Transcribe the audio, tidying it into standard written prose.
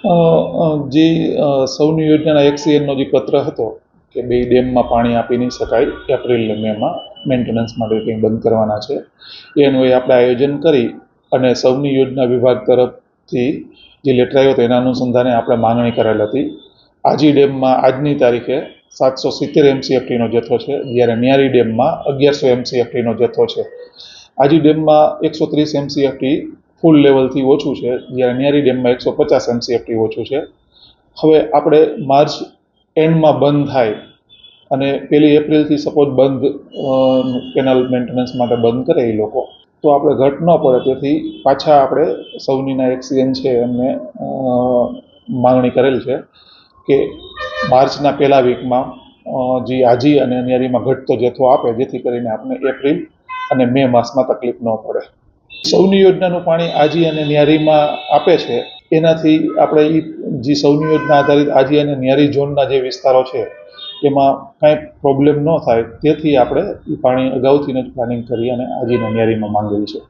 જે સૌની યોજનાના 101નો જે પત્ર હતો કે બે ડેમમાં પાણી આપી નહીં શકાય એપ્રિલ ને મેમાં મેન્ટેનન્સ માટે કંઈ બંધ કરવાના છે એ અન્વયે આપણે આયોજન કરી અને સૌની યોજના વિભાગ તરફથી જે લેટર આવ્યો હતો એના અનુસંધાને આપણે માંગણી કરેલ હતી. આજી ડેમમાં આજની તારીખે 770 MCFTનો જથ્થો છે, જ્યારે ન્યારી ડેમમાં 1100 MCFTનો જથ્થો છે. આજી ડેમમાં 130 MCFT ફૂલ લેવલથી ઓછું છે, જ્યારે ન્યારી ડેમમાં 150 MCFT ઓછું છે. હવે આપણે માર્ચ એન્ડમાં બંધ થાય અને 1 એપ્રિલથી સપોઝ બંધ કેનાલ મેન્ટેનન્સ માટે બંધ કરે એ લોકો, તો આપણે ઘટ ન પડે તેથી પાછા આપણે સૌનીના એક્સિયન છે એમને માંગણી કરેલ છે કે માર્ચના પહેલા વીકમાં જે આજી અને ન્યારીમાં ઘટતો જથ્થો આપે, જેથી કરીને આપણે એપ્રિલ અને મે માસમાં તકલીફ ન પડે. સૌની યોજનાનું પાણી આજી અને ન્યારીમાં આપે છે, એનાથી આપણે જે સૌની યોજના આધારિત આજી અને ન્યારી ઝોનના જે વિસ્તારો છે એમાં કાંઈ પ્રોબ્લેમ ન થાય તેથી આપણે એ પાણી અગાઉથી જ પ્લાનિંગ કરી અને આજી અને ન્યારીમાં માંગેલ છે.